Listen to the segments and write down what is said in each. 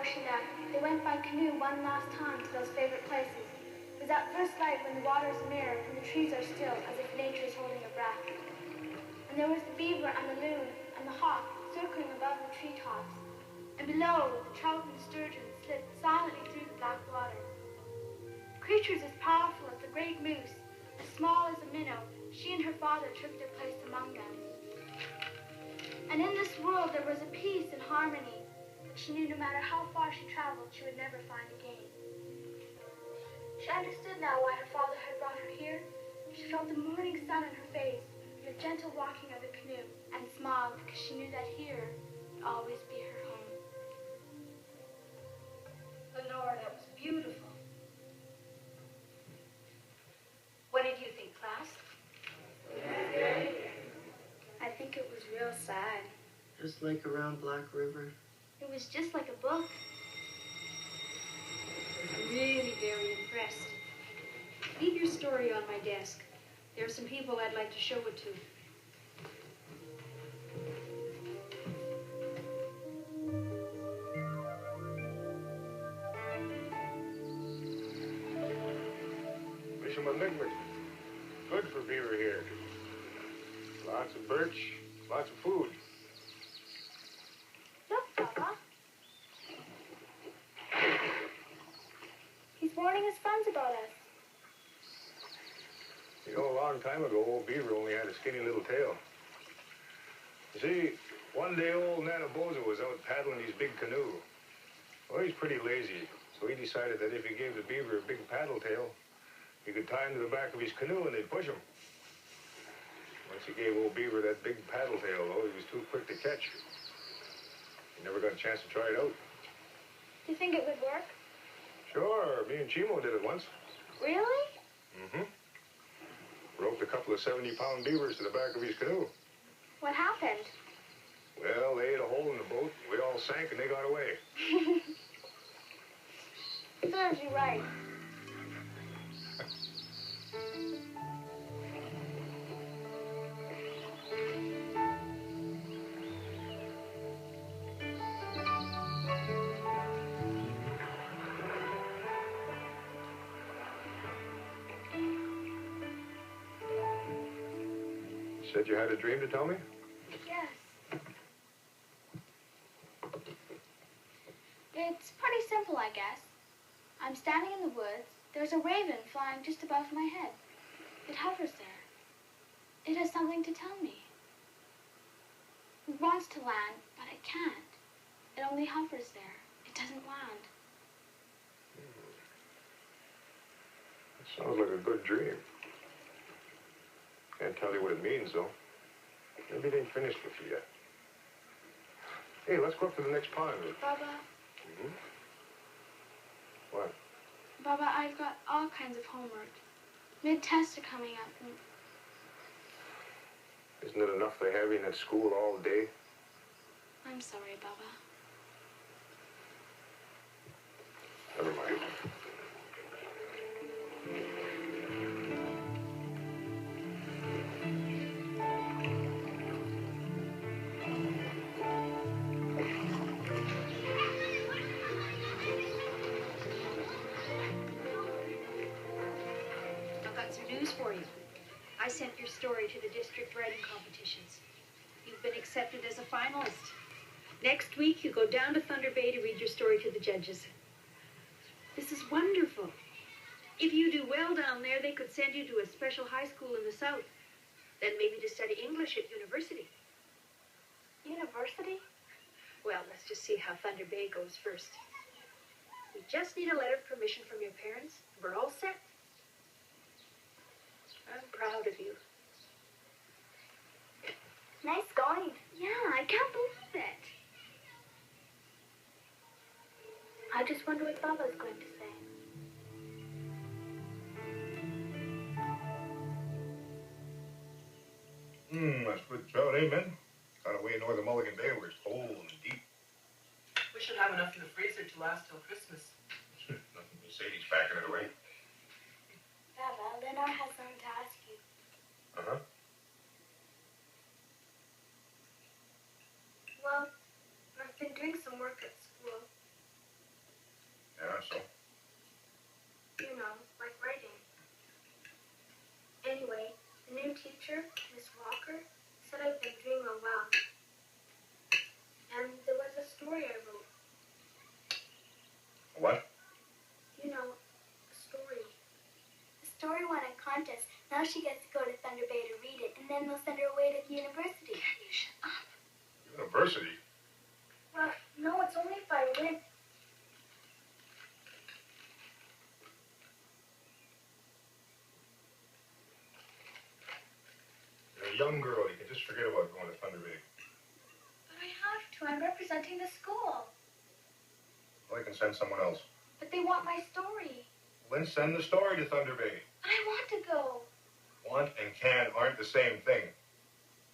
before she left, they went by canoe one last time to those favorite places. It was that first light when the water is mirrored and the trees are still as if nature is holding a breath. And there was the beaver and the loon and the hawk circling above the treetops. And below, the trout and sturgeon slid silently through the black water. Creatures as powerful as the great moose, as small as a minnow, she and her father took their place among them. And in this world there was a peace and harmony that she knew no matter how far she traveled, she would never find again. She understood now why her father had brought her here. She felt the morning sun in her face, and the gentle rocking of the canoe, and smiled because she knew that here would always be her home. Lenore, that was beautiful. What did you think, class? I think it was real sad. Just like around Black River. It was just like a book. Really very impressed. Leave your story on my desk. There are some people I'd like to show it to. Liquid. Good for beaver here. Lots of birch, lots of food. Look, Papa. He's warning his friends about us. You know, a long time ago, old beaver only had a skinny little tail. You see, one day old Nanaboza was out paddling his big canoe. Well, he's pretty lazy, so he decided that if he gave the beaver a big paddle tail, he could tie him to the back of his canoe and they'd push him. Once he gave old beaver that big paddle tail, though, he was too quick to catch. He never got a chance to try it out. Do you think it would work? Sure, me and Chimo did it once. Really? Mm-hmm. Roped a couple of 70-pound beavers to the back of his canoe. What happened? Well, they ate a hole in the boat, we all sank, and they got away. Serves you right. Said you had a dream to tell me? Yes. It's pretty simple, I guess. I'm standing in the woods. There's a raven flying just above my head. It hovers there. It has something to tell me. It wants to land, but it can't. It only hovers there. It doesn't land. It sounds like a good dream. Can't tell you what it means, though. Maybe it ain't finished with you yet. Hey, let's go up to the next pond. Baba. Mm-hmm. What? Baba, I've got all kinds of homework. Mid-tests are coming up. Isn't it enough they have you in at school all day? I'm sorry, Baba. Never mind. I've got some news for you. I sent your story to the district writing competitions. You've been accepted as a finalist. Next week, you go down to Thunder Bay to read your story to the judges. This is wonderful. If you do well down there, they could send you to a special high school in the south. Then maybe to study English at university. University? Well, let's just see how Thunder Bay goes first. We just need a letter of permission from your parents. We're all set. I'm proud of you. Nice going. Yeah, I can't believe it. I just wonder what Baba's going to say. That's good trout, eh, men? Got away north of Mulligan Bay where it's cold and deep. We should have enough in the freezer to last till Christmas. Nothing Sadie's packing it away. Baba, Lenore has something to ask you. Uh-huh. Well, I've been doing some work at school. teacher, Miss Walker, said I'd been doing real well. And there was a story I wrote. What? You know, a story. The story won a contest. Now she gets to go to Thunder Bay to read it, and then they'll send her away to the university. Can you shut up? University? Well, no, it's only if I win. You're a young girl. You can just forget about going to Thunder Bay. But I have to. I'm representing the school. Well, I can send someone else. But they want my story. Then send the story to Thunder Bay. But I want to go. Want and can aren't the same thing.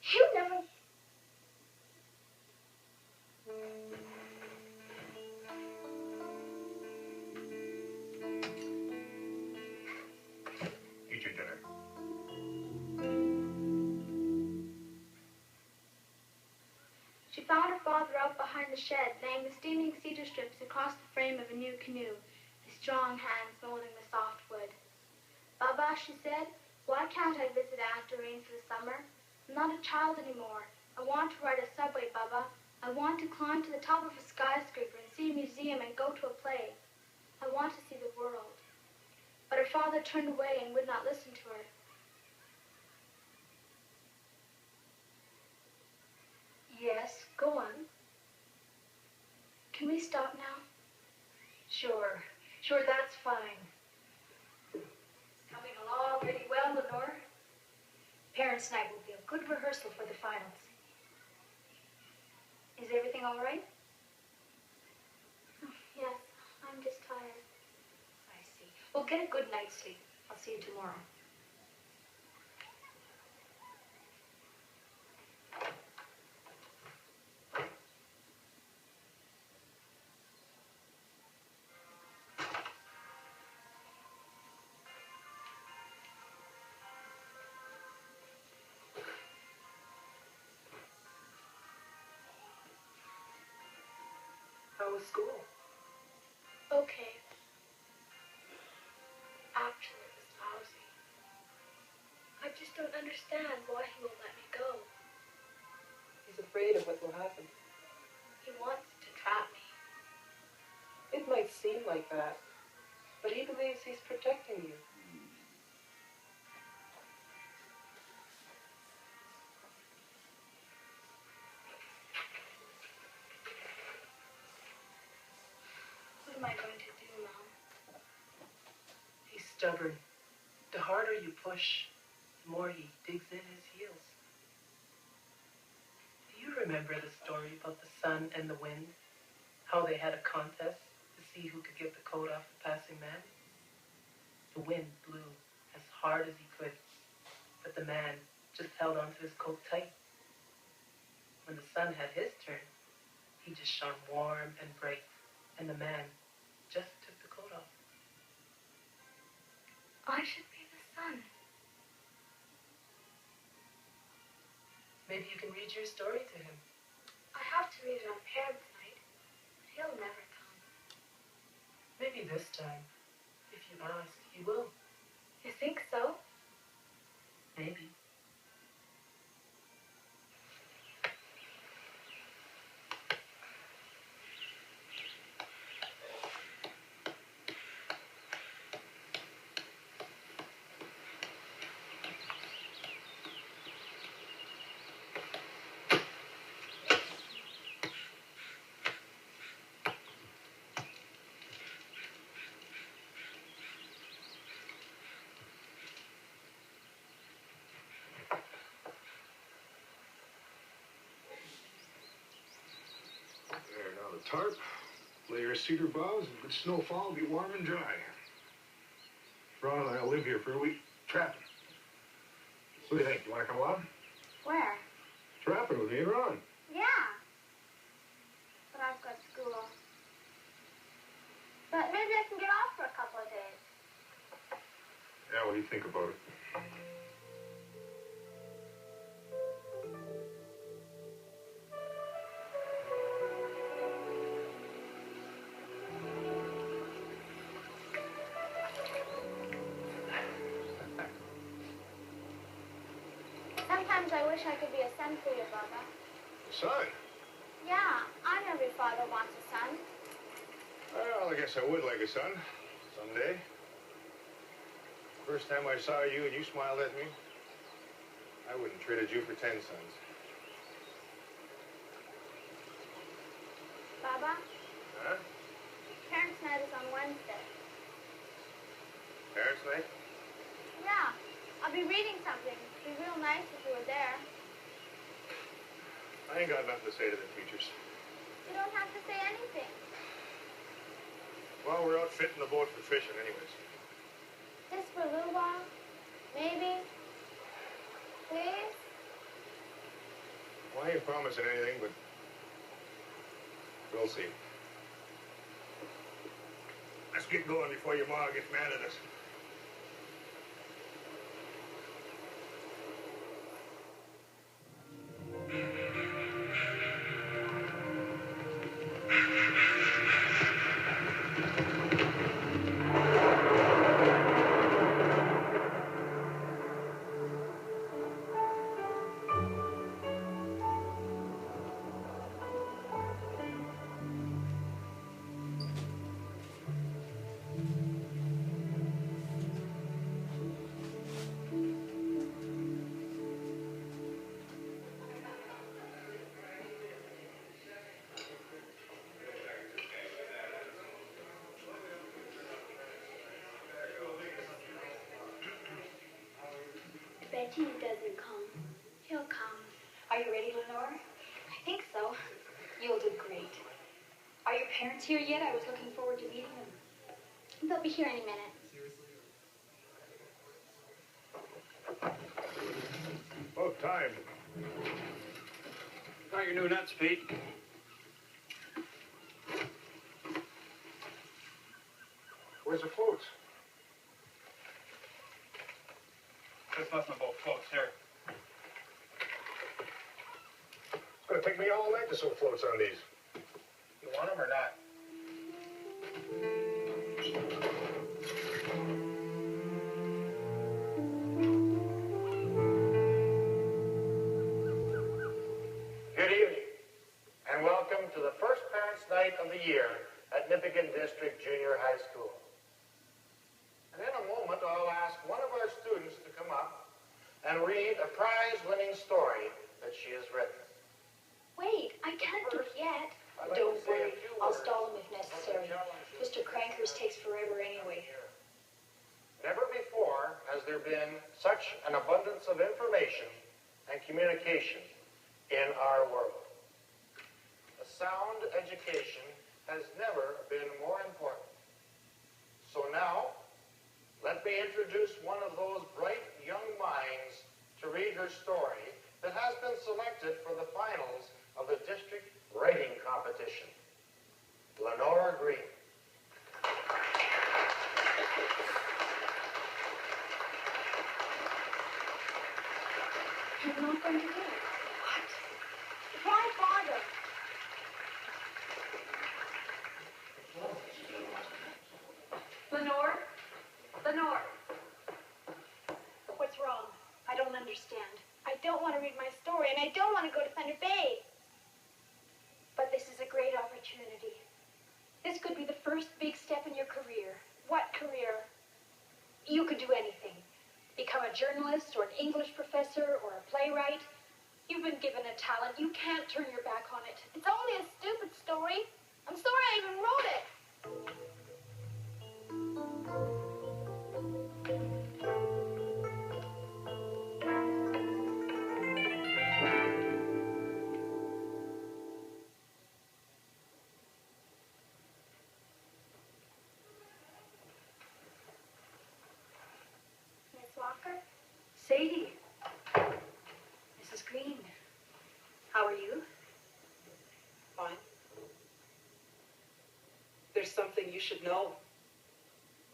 You never... Eat your dinner. She found her father out behind the shed, laying the steaming cedar strips across the frame of a new canoe, his strong hands molding the soft wood. Baba, she said, why can't I visit Aunt Doreen for the summer? I'm not a child anymore. I want to ride a subway, Baba. I want to climb to the top of a skyscraper and see a museum and go to a play. I want to see the world. But her father turned away and would not listen to her. Yes, go on. Can we stop now? Sure, that's fine. Coming along pretty well, Lenore. Parents' night will be a good rehearsal for the finals. Is everything all right? Yes, I'm just tired. I see. Well, get a good night's sleep. I'll see you tomorrow. How was school? Okay. Actually, it was lousy. I just don't understand why he won't let me go. He's afraid of what will happen. He wants to trap me. It might seem like that, but he believes he's protecting you. What am I going to do, Mom? He's stubborn. The harder you push, the more he digs in his heels. Do you remember the story about the sun and the wind? How they had a contest to see who could get the coat off the passing man? The wind blew as hard as he could, but the man just held onto his coat tight. When the sun had his turn, he just shone warm and bright, and the man just took the coat off. I should be the sun. Maybe you can read your story to him. I have to read it on parents' night. He'll never come. Maybe this time, if you ask, he will. You think so? Maybe. There, now the tarp. Lay your cedar boughs, and good snowfall will be warm and dry. Ron and I'll live here for a week, trapping. What do you think? You want to come along? Where? Trapping with me and Ron. Yeah. But I've got school. But maybe I can get off for a couple of days. Yeah, what do you think about it? Sometimes I wish I could be a son for you, Baba. Son? Yeah, I know every father wants a son. Well, I guess I would like a son someday. First time I saw you and you smiled at me, I wouldn't traded you for 10 sons. Baba, Huh? parents' night is on Wednesday. Parents' night? Yeah, I'll be reading something. It'd be real nice if you were there. I ain't got nothing to say to the teachers. You don't have to say anything. Well, we're out fitting the boat for fishing anyways. Just for a little while. Maybe. Please? Well, I ain't promising anything, but we'll see. Let's get going before your ma gets mad at us. Betty doesn't come. He'll come. Are you ready, Lenore? I think so. You'll do great. Are your parents here yet? I was looking forward to meeting them. They'll be here any minute. About time. Got your new nuts, Pete. Where's the floats? This must have both floats here. It's gonna take me all night to sew floats on these. You want them or not? Good evening, and welcome to the first Parents' Night of the year at Nipigon District Junior High School. And in a moment, I'll ask one of our students to come up and read a prize-winning story that she has written. Wait, I can't do it yet. I'd like Don't to say a worry. few I'll words stall them if about the necessary. challenges Mr. Crankers takes forever anyway. Never before has there been such an abundance of information and communication in our world. A sound education has never been more important. So now, let me introduce one of those bright young minds to read her story that has been selected for the finals of the district writing competition. Lenora Green. I'm not going to do it. What? Why bother? Lenore? Lenore? What's wrong? I don't understand. I don't want to read my story, and I don't want to go to Thunder Bay. But this is a great opportunity. This could be the first big step in your career. What career? You could do anything. Become a journalist or an English professor or a playwright. You've been given a talent. You can't turn your back on it. It's only a stupid story. I'm sorry I even wrote it. Miss Walker? Sadie. Mrs. Green. How are you? Fine. There's something you should know.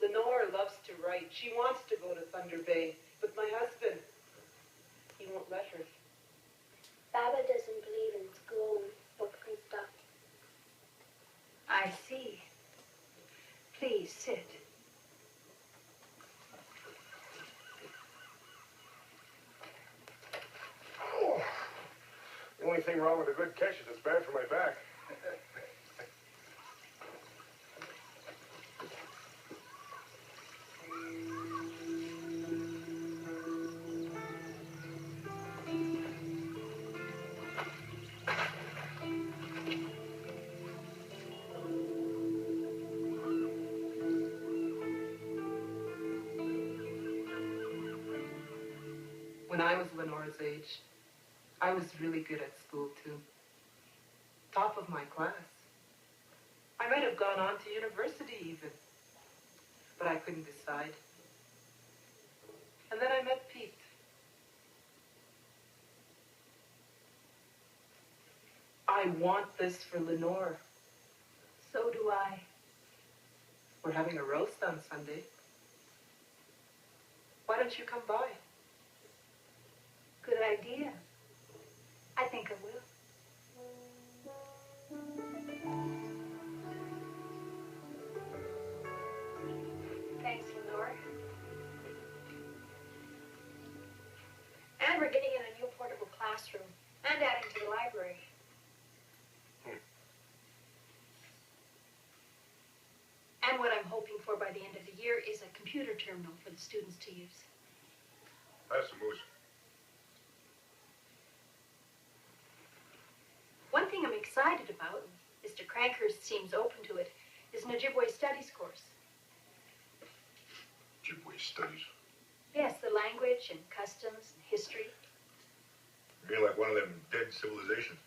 Lenore loves to write. She wants to go to Thunder Bay, but my husband, he won't let her. Baba doesn't believe in school and books and stuff. I see. Please sit. anything wrong with a good catch. It's bad for my back. When I was Lenore's age, I was really good at school, too. Top of my class. I might have gone on to university, even. But I couldn't decide. And then I met Pete. I want this for Lenore. So do I. We're having a roast on Sunday. Why don't you come by? Good idea. I think I will. Thanks, Lenore. And we're getting in a new portable classroom and adding to the library. And what I'm hoping for by the end of the year is a computer terminal for the students to use. That's the moose. One thing I'm excited about, and Mr. Crankhurst seems open to it, is an Ojibwe Studies course. Ojibwe studies. Yes, the language and customs and history. You're like one of them dead civilizations.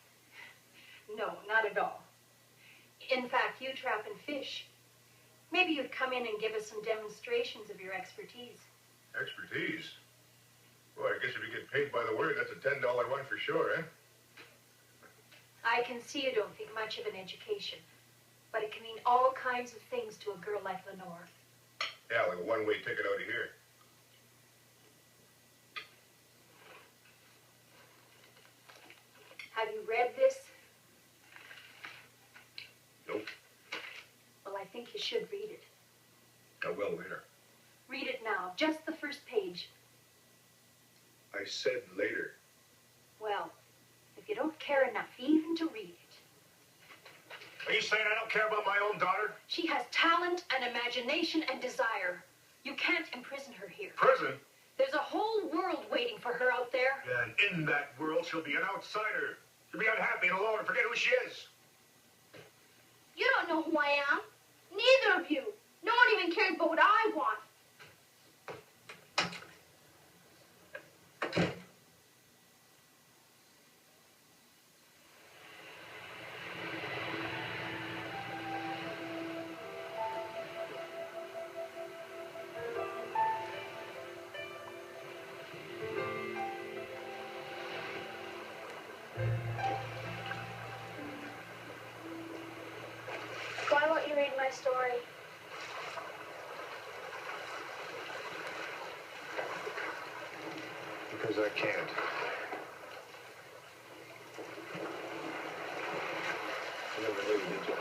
No, not at all. In fact, you trap and fish. Maybe you'd come in and give us some demonstrations of your expertise. Expertise? Boy, I guess if you get paid by the word, that's a $10 one for sure, eh? I can see you don't think much of an education, but it can mean all kinds of things to a girl like Lenore. Yeah, like a one-way ticket out of here. Have you read this? Nope. Well, I think you should read it. I will later. Read it now, just the first page. I said later. Well, if you don't care enough even to read it. Are you saying I don't care about my own daughter? She has talent and imagination and desire. You can't imprison her here. Prison? There's a whole world waiting for her out there. Yeah, and in that world, she'll be an outsider. She'll be unhappy and alone and forget who she is. You don't know who I am. Neither of you. No one even cares about what I want. Why won't you read my story? Because I can't. You never knew, did you?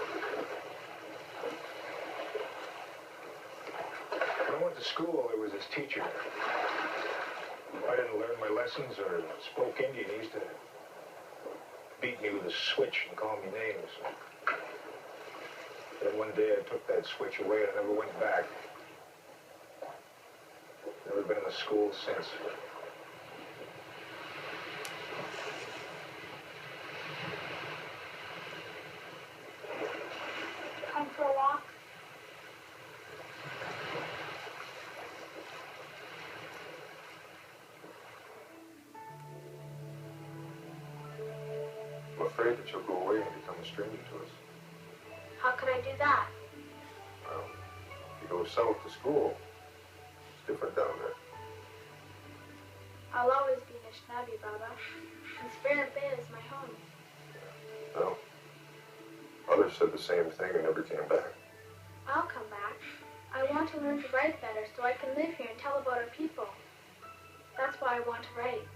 When I went to school, there was this teacher. If I didn't learn my lessons or spoke Indian, he used to beat me with a switch and call me names. Then one day I took that switch away and I never went back. Never been in the school since. Come for a walk? I'm afraid that you'll go away and become a stranger to us. How could I do that? Well, if you go south to school, it's different down there. I'll always be Nishnabee, Baba. And Spirit Bay is my home. Well, others said the same thing and never came back. I'll come back. I want to learn to write better so I can live here and tell about our people. That's why I want to write.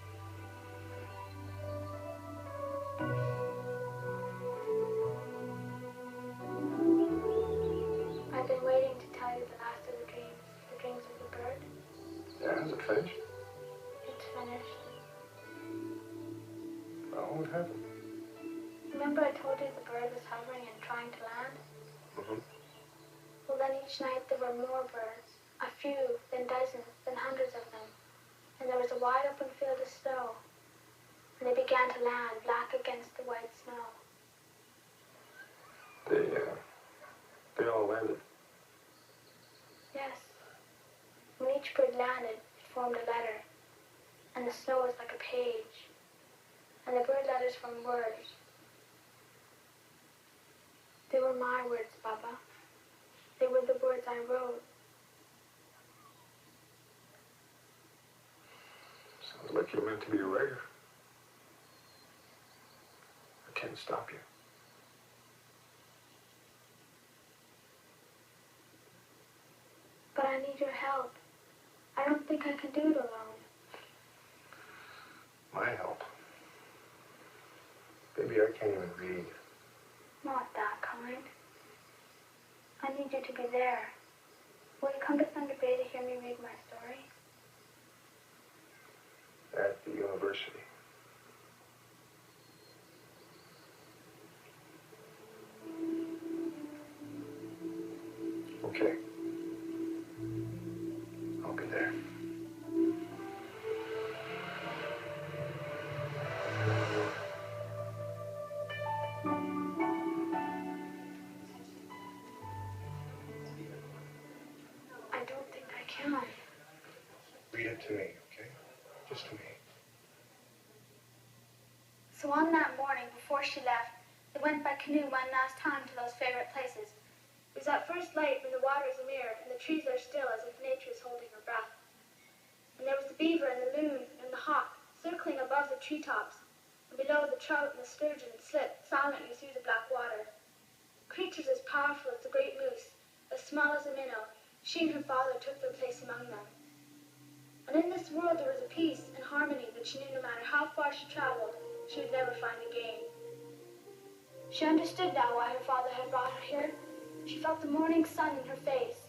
I've been waiting to tell you the last of the dreams of the bird. Yeah, is it finished? It's finished. Well, what happened? flying to land? Mm-hmm. Well, then each night there were more birds, a few, then dozens, then hundreds of them. And there was a wide open field of snow, and they began to land black against the white snow. They all landed. Yes. When each bird landed, it formed a letter, and the snow was like a page, and the bird letters formed words. They were my words, Baba. They were the words I wrote. Sounds like you're meant to be a writer. I can't stop you. But I need your help. I don't think I can do it alone. My help? Baby, I can't even read. Not that kind. I need you to be there. Will you come to Thunder Bay to hear me read my story? At the university. Okay. I'll be there. I don't think I can. Read it to me, okay? Just to me. So on that morning, before she left, they went by canoe one last time to those favorite places. It was at first light when the water is a mirror and the trees are still as if nature is holding her breath. And there was the beaver and the loon and the hawk circling above the treetops, and below the trout and the sturgeon slipped silently through the black water. Creatures as powerful as the great moose, as small as a minnow, she and her father took their place among them. And in this world there was a peace and harmony that she knew no matter how far she traveled, she would never find again. She understood now why her father had brought her here. She felt the morning sun in her face,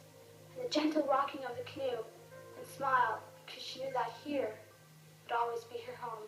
and the gentle rocking of the canoe, and smiled because she knew that here would always be her home.